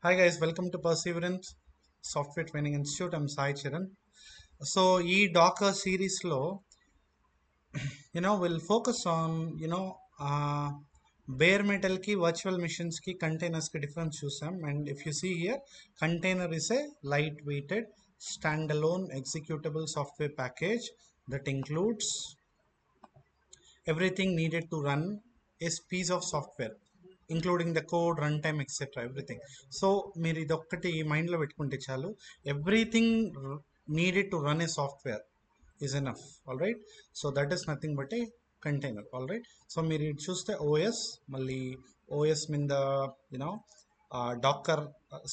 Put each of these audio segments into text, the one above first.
Hi guys, welcome to Perseverance Software Training Institute. I'm Sai Charan. So, ఈ Docker సిరీస్లో we'll focus on bare metalకి virtual మిషన్స్కి కంటైనర్స్కి difference చూసాం. And if you see here, container is a light weighted stand alone executable software package that includes everything needed to run a piece of software, including the code, run time, etcetera, everything. So మీరు ఇది ఒక్కటి మైండ్లో పెట్టుకుంటే చాలు, everything needed to run A software is enough. All right, so that is nothing but a container. All right, so మీరు ఇది చూస్తే OS, మళ్ళీ ఓఎస్ మీద డాకర్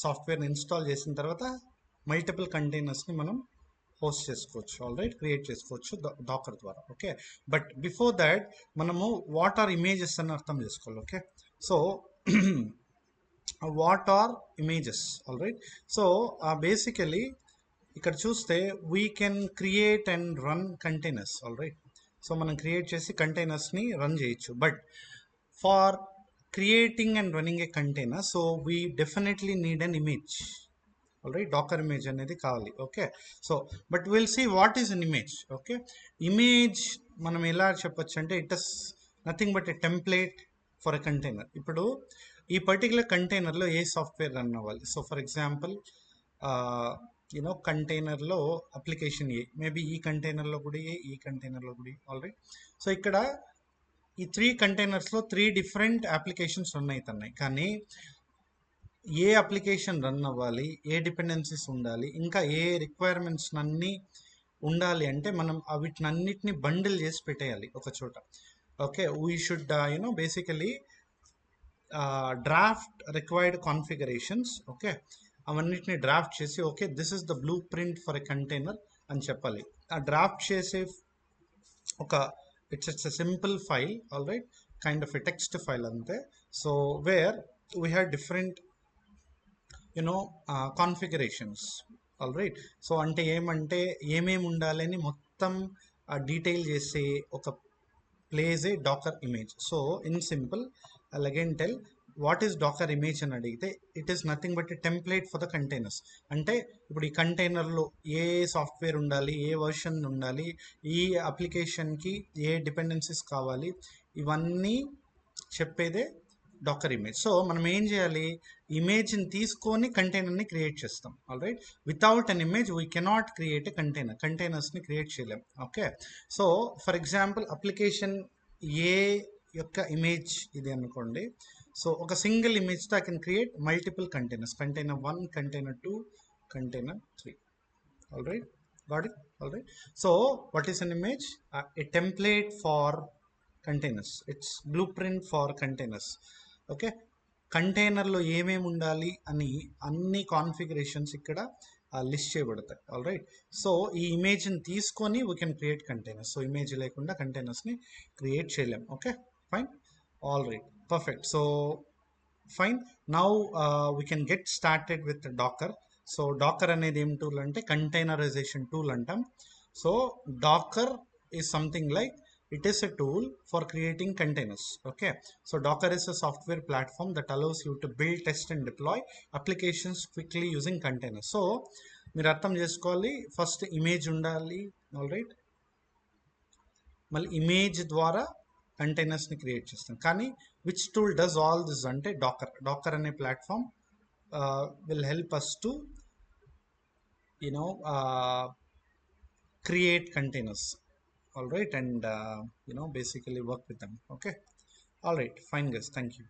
సాఫ్ట్వేర్ని ఇన్స్టాల్ చేసిన తర్వాత మల్టిపుల్ కంటైనర్స్ని మనం హోస్ట్ చేసుకోవచ్చు. ఆల్ రైట్, క్రియేట్ చేసుకోవచ్చు డాకర్ ద్వారా. ఓకే, బట్ బిఫోర్ దాట్ మనము వాట్ ఆర్ ఇమేజెస్ అని అర్థం చేసుకోవాలి. Okay, so what are images? All right, so basically ఇక్కడ చూస్తే we can create and run containers. All right, so మనం క్రియేట్ చేసి కంటైనర్స్ని రన్ చేయొచ్చు. But for creating and running a container, so we definitely need an image. All right, Docker image అనేది కావాలి. Okay, so but will see what is an image. Okay, image మనం ఎలా చెప్పొచ్చు అంటే it is nothing but a template for a container. ఇప్పుడు ఈ particular కంటైనర్లో ఏ సాఫ్ట్వేర్ రన్ అవ్వాలి. సో ఫర్ ఎగ్జాంపుల్ కంటైనర్లో అప్లికేషన్ ఏ, మేబీ ఈ కంటైనర్లో కూడా ఏ, ఈ కంటైనర్లో కూడా. ఆల్ రైట్, సో ఇక్కడ ఈ 3 కంటైనర్స్లో 3 డిఫరెంట్ అప్లికేషన్స్ రన్ అవుతున్నాయి. కానీ ఏ అప్లికేషన్ రన్ అవ్వాలి, ఏ డిపెండెన్సీస్ ఉండాలి, ఇంకా ఏ రిక్వైర్మెంట్స్ అన్నీ ఉండాలి అంటే మనం వీటినన్నిటిని బండిల్ చేసి పెట్టేయాలి ఒక చోట. Okay, we should basically draft required configurations. Okay, అవన్నిటిని డ్రాఫ్ట్ చేసి okay this is the blueprint for a container అని చెప్పాలి. ఆ డ్రాఫ్ట్ చేసే ఒక it's a simple file. All right, kind of a text file అంతే. So where we have different configurations. All right, so అంటే ఏమంటే ఏమేమి ఉండాలని మొత్తం డీటెయిల్ చేసే ఒక place a Docker image. So in simple again tell what is Dakar image అని అడిగితే it is nothing but a template for the containers. అంటే ఇప్పుడు ఈ కంటైనర్లో ఏ సాఫ్ట్వేర్ ఉండాలి, ఏ వర్షన్ ఉండాలి, ఈ అప్లికేషన్కి ఏ డిపెండెన్సీస్ కావాలి, ఇవన్నీ చెప్పేదే డాకర్ ఇమేజ్. సో మనం ఏం చేయాలి, ఇమేజ్ని తీసుకొని కంటైనర్ని క్రియేట్ చేస్తాం. All right, without an image we cannot create a container. కంటైనర్స్ని క్రియేట్ చేయలేం. Okay, so for example application A యొక్క ఇమేజ్ ఇది అనుకోండి. సో ఒక సింగిల్ ఇమేజ్తో I can create multiple containers, container 1, container 2, container 3. All right, got it? All right, so what is an image? A template for containers, it's blueprint for containers. Okay, కంటైనర్లో ఏమేమి ఉండాలి అని అన్ని configurations ఇక్కడ list చేయబడతాయి. All right, so ఈ ఇమేజ్ని తీసుకొని we can create containers. So image లేకుండా కంటైనర్స్ని క్రియేట్ చేయలేం. Okay, fine. All right, perfect. So fine, now we can get started with Docker. So Docker అనేది ఏం టూల్ అంటే కంటైనరైజేషన్ టూల్ అంటాం. So Docker is something like it is a tool for creating containers. Okay, so Docker is a software platform that allows you to build, test and deploy applications quickly using containers. So మీరు అర్థం చేసుకోవాలి, first image ఉండాలి. All right, మళ్ళీ image ద్వారా కంటైనర్స్ని create చేస్తాం. కానీ which tool does all this అంటే డాకర్ అనే platform will help us to create containers. All right, and basically work with them. Okay, all right, fine guys, thank you.